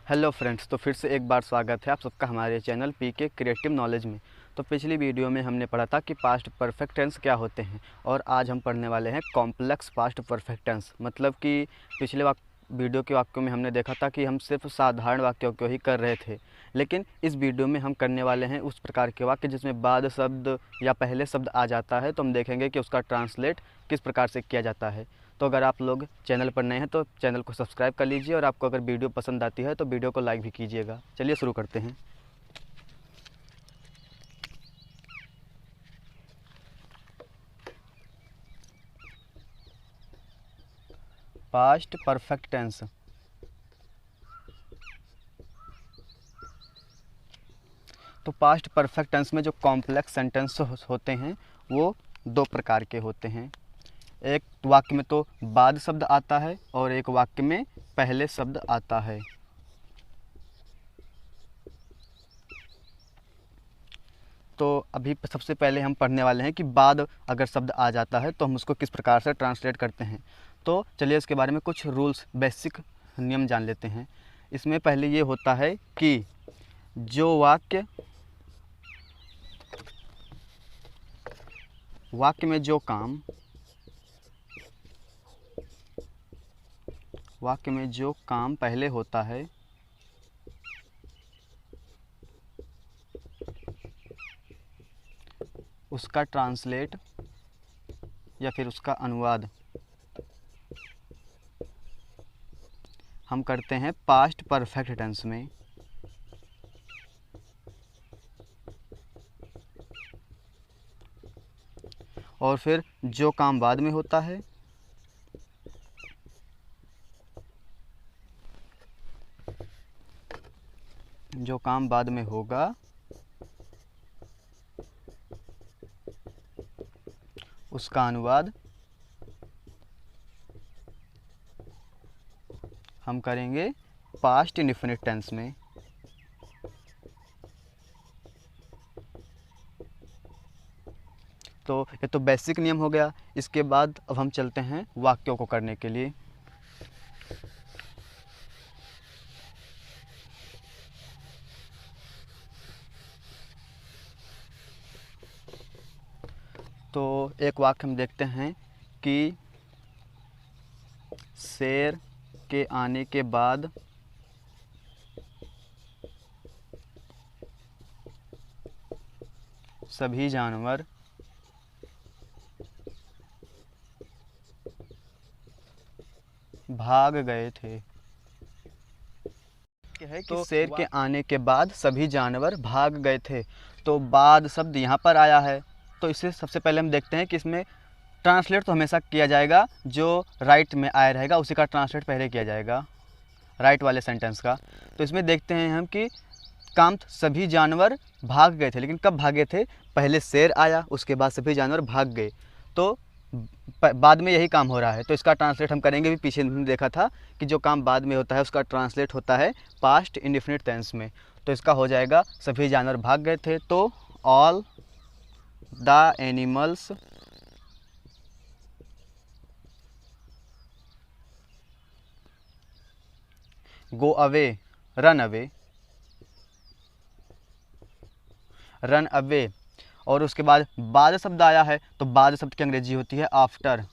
Hello friends, तो फिर से एक बार स्वागत है आप सबका हमारे चैनल पीके क्रिएटिव नॉलेज में। तो पिछली वीडियो में हमने पढ़ा था कि पास्ट परफेक्ट टेंस क्या होते हैं और आज हम पढ़ने वाले हैं कॉम्प्लेक्स पास्ट परफेक्ट टेंस। मतलब कि पिछले वीडियो के वाक्यों में हमने देखा था कि हम सिर्फ साधारण वाक्यों को ही कर रहे थे, लेकिन इस वीडियो में हम करने वाले हैं उस प्रकार के वाक्य जिसमें बाद शब्द या पहले शब्द आ जाता है। तो हम देखेंगे कि उसका ट्रांसलेट किस प्रकार से किया जाता है। तो अगर आप लोग चैनल पर नए हैं तो चैनल को सब्सक्राइब कर लीजिए और आपको अगर वीडियो पसंद आती है तो वीडियो को लाइक भी कीजिएगा। चलिए शुरू करते हैं। Past perfect tense. तो पास्ट परफेक्ट टेंस में जो कॉम्प्लेक्स सेंटेंस होते हैं वो दो प्रकार के होते हैं। एक वाक्य में तो बाद शब्द आता है और एक वाक्य में पहले शब्द आता है। तो अभी सबसे पहले हम पढ़ने वाले हैं कि बाद अगर शब्द आ जाता है तो हम उसको किस प्रकार से ट्रांसलेट करते हैं। तो चलिए इसके बारे में कुछ रूल्स, बेसिक नियम जान लेते हैं। इसमें पहले ये होता है कि जो वाक्य में जो काम पहले होता है उसका ट्रांसलेट या फिर उसका अनुवाद हम करते हैं पास्ट परफेक्ट टेंस में। और फिर जो काम बाद में होता है जो काम बाद में होगा उसका अनुवाद हम करेंगे पास्ट इंडेफिनिट टेंस में। तो ये तो बेसिक नियम हो गया। इसके बाद अब हम चलते हैं वाक्यों को करने के लिए। तो एक वाक्य हम देखते हैं कि शेर के आने के बाद सभी जानवर भाग गए थे। है कि शेर के आने के बाद सभी जानवर भाग गए थे। तो बाद शब्द यहाँ पर आया है, तो इसे सबसे पहले हम देखते हैं कि इसमें ट्रांसलेट तो हमेशा किया जाएगा, जो राइट में आया रहेगा उसी का ट्रांसलेट पहले किया जाएगा, राइट वाले सेंटेंस का। तो इसमें देखते हैं हम कि काम सभी जानवर भाग गए थे, लेकिन कब भागे थे? पहले शेर आया, उसके बाद सभी जानवर भाग गए। तो बाद में यही काम हो रहा है, तो इसका ट्रांसलेट हम करेंगे भी। पीछे हमने देखा था कि जो काम बाद में होता है उसका ट्रांसलेट होता है पास्ट इंडेफिनिट टेंस में। तो इसका हो जाएगा सभी जानवर भाग गए थे, तो all the animals go away, run away, run away. और उसके बाद शब्द आया है, तो बाद शब्द की अंग्रेजी होती है आफ्टर।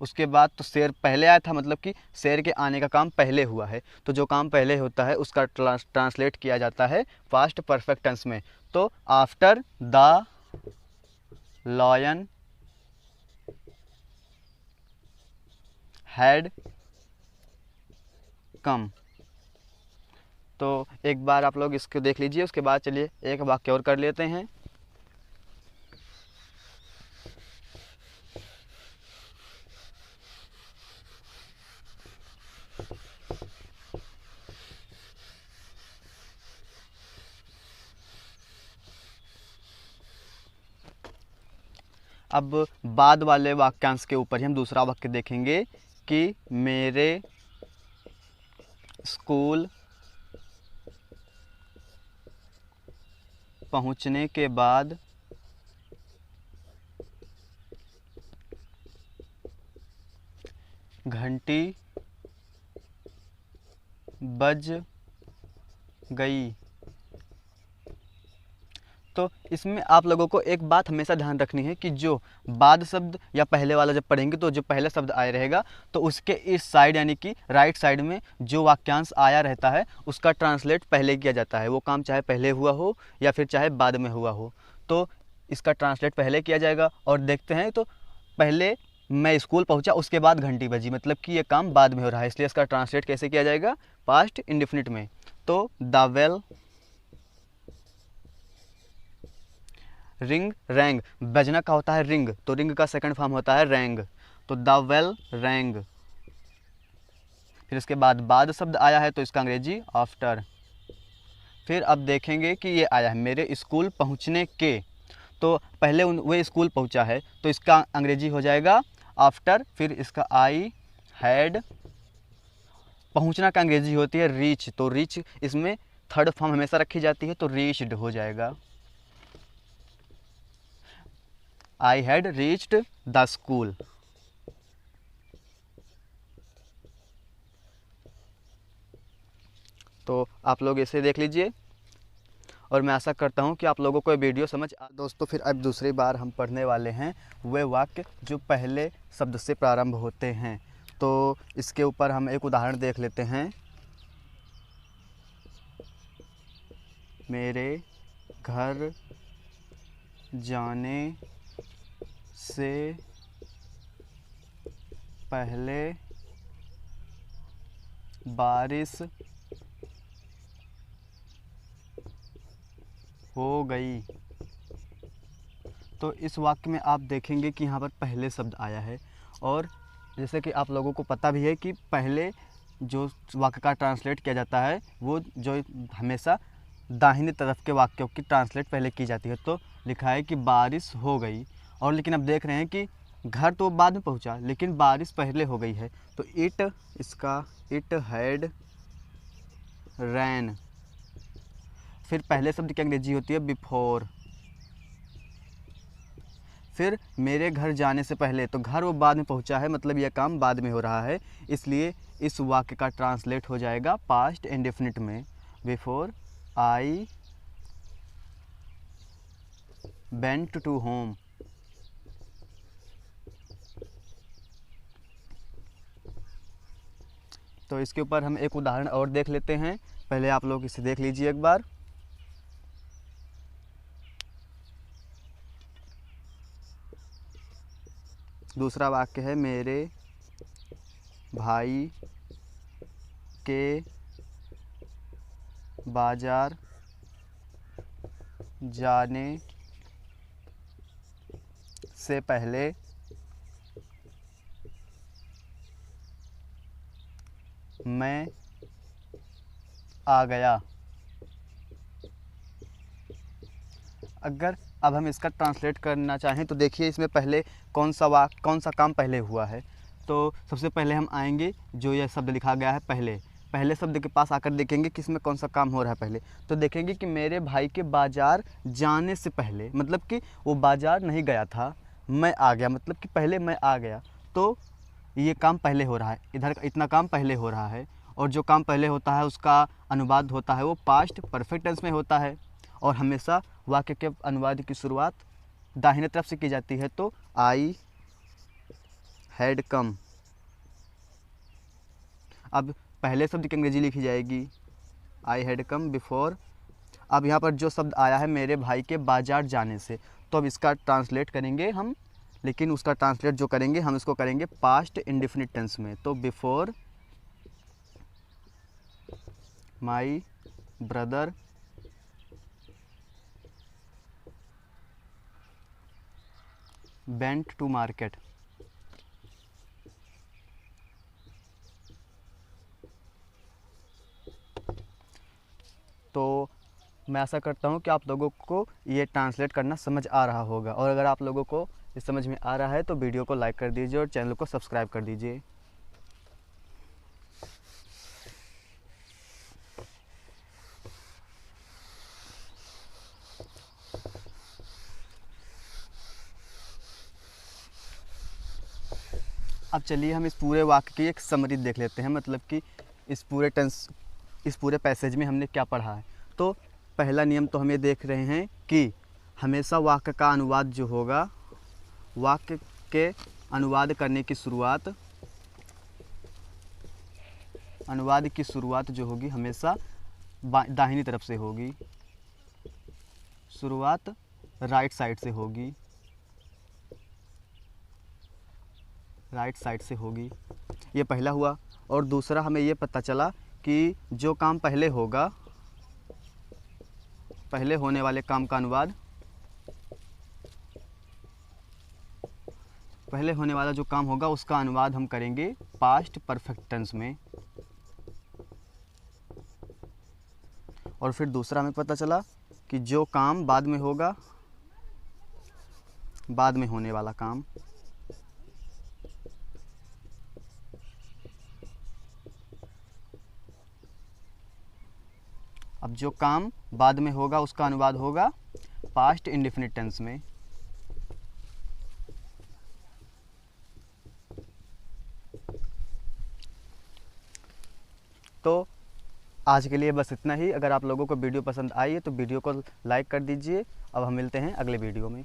उसके बाद तो शेर पहले आया था, मतलब कि शेर के आने का काम पहले हुआ है। तो जो काम पहले होता है उसका ट्रांसलेट किया जाता है पास्ट परफेक्ट टेंस में। तो after the lion had come. तो एक बार आप लोग इसको देख लीजिए, उसके बाद चलिए एक वाक्य और कर लेते हैं। अब बाद वाले वाक्यांश के ऊपर ही हम दूसरा वाक्य देखेंगे कि मेरे स्कूल पहुंचने के बाद घंटी बज गई। तो इसमें आप लोगों को एक बात हमेशा ध्यान रखनी है कि जो बाद शब्द या पहले वाला जब पढ़ेंगे तो जो पहला शब्द आया रहेगा तो उसके इस साइड यानी कि राइट साइड में जो वाक्यांश आया रहता है उसका ट्रांसलेट पहले किया जाता है। वो काम चाहे पहले हुआ हो या फिर चाहे बाद में हुआ हो, तो इसका ट्रांसलेट पहले किया जाएगा। और देखते हैं तो पहले मैं स्कूल पहुंचा, उसके बाद घंटी बजी, मतलब कि ये काम बाद में हो रहा है, इसलिए इसका ट्रांसलेट कैसे किया जाएगा? पास्ट इंडेफिनिट में। तो द वेल रिंग रैंग, बजना का होता है रिंग, तो रिंग का सेकंड फॉर्म होता है रैंग, तो द वेल रैंग। फिर इसके बाद शब्द आया है तो इसका अंग्रेजी आफ्टर। फिर अब देखेंगे कि ये आया है मेरे स्कूल पहुंचने के, तो पहले वे स्कूल पहुंचा है तो इसका अंग्रेजी हो जाएगा आफ्टर। फिर इसका आई हैड, पहुंचना का अंग्रेजी होती है रीच, तो रीच इसमें थर्ड फॉर्म हमेशा रखी जाती है तो रीच्ड हो जाएगा। I had reached the school. तो आप लोग इसे देख लीजिए और मैं आशा करता हूँ कि आप लोगों को ये वीडियो समझ आ। दोस्तों फिर अब दूसरी बार हम पढ़ने वाले हैं वे वाक्य जो पहले शब्द से प्रारंभ होते हैं। तो इसके ऊपर हम एक उदाहरण देख लेते हैं। मेरे घर जाने से पहले बारिश हो गई। तो इस वाक्य में आप देखेंगे कि यहाँ पर पहले शब्द आया है, और जैसे कि आप लोगों को पता भी है कि पहले जो वाक्य का ट्रांसलेट किया जाता है वो जो हमेशा दाहिने तरफ के वाक्यों की ट्रांसलेट पहले की जाती है। तो लिखा है कि बारिश हो गई, और लेकिन अब देख रहे हैं कि घर तो बाद में पहुंचा लेकिन बारिश पहले हो गई है, तो इट हैड रैन। फिर पहले शब्द की अंग्रेजी होती है बिफोर। फिर मेरे घर जाने से पहले, तो घर वो बाद में पहुंचा है, मतलब यह काम बाद में हो रहा है, इसलिए इस वाक्य का ट्रांसलेट हो जाएगा पास्ट इंडेफिनिट में, before I went to home. तो इसके ऊपर हम एक उदाहरण और देख लेते हैं, पहले आप लोग इसे देख लीजिए एक बार। दूसरा वाक्य है मेरे भाई के बाजार जाने से पहले मैं आ गया। अगर अब हम इसका ट्रांसलेट करना चाहें तो देखिए इसमें पहले कौन सा काम पहले हुआ है। तो सबसे पहले हम आएंगे जो यह शब्द लिखा गया है पहले शब्द के पास आकर देखेंगे कि इसमें कौन सा काम हो रहा है पहले। तो देखेंगे कि मेरे भाई के बाज़ार जाने से पहले, मतलब कि वो बाज़ार नहीं गया था, मैं आ गया, मतलब कि पहले मैं आ गया, तो ये काम पहले हो रहा है, इधर इतना काम पहले हो रहा है। और जो काम पहले होता है उसका अनुवाद होता है वो पास्ट परफेक्ट टेंस में होता है, और हमेशा वाक्य के अनुवाद की शुरुआत दाहिने तरफ से की जाती है। तो आई हैड कम। अब पहले शब्द की अंग्रेजी लिखी जाएगी आई हैड कम बिफोर। अब यहाँ पर जो शब्द आया है मेरे भाई के बाजार जाने से, तो अब इसका ट्रांसलेट करेंगे हम, लेकिन उसका ट्रांसलेट जो करेंगे हम इसको करेंगे पास्ट इंडेफिनिट टेंस में। तो before my brother went to market. तो मैं आशा करता हूँ कि आप लोगों को ये ट्रांसलेट करना समझ आ रहा होगा, और अगर आप लोगों को ये समझ में आ रहा है तो वीडियो को लाइक कर दीजिए और चैनल को सब्सक्राइब कर दीजिए। अब चलिए हम इस पूरे वाक्य की एक समरी देख लेते हैं, मतलब कि इस पूरे टेंस इस पूरे पैसेज में हमने क्या पढ़ा है। तो पहला नियम तो हम ये देख रहे हैं कि हमेशा वाक्य का अनुवाद जो होगा, वाक्य के अनुवाद करने की शुरुआत, अनुवाद की शुरुआत जो होगी हमेशा दाहिनी तरफ से होगी, शुरुआत राइट साइड से होगी, राइट साइड से होगी। ये पहला हुआ। और दूसरा हमें ये पता चला कि जो काम पहले होगा, पहले होने वाले काम का अनुवाद, पहले होने वाला जो काम होगा उसका अनुवाद हम करेंगे पास्ट परफेक्ट टेंस में। और फिर दूसरा हमें पता चला कि जो काम बाद में होगा, बाद में होने वाला काम, अब जो काम बाद में होगा उसका अनुवाद होगा पास्ट इंडेफिनिट टेंस में। तो आज के लिए बस इतना ही। अगर आप लोगों को वीडियो पसंद आई है तो वीडियो को लाइक कर दीजिए। अब हम मिलते हैं अगले वीडियो में।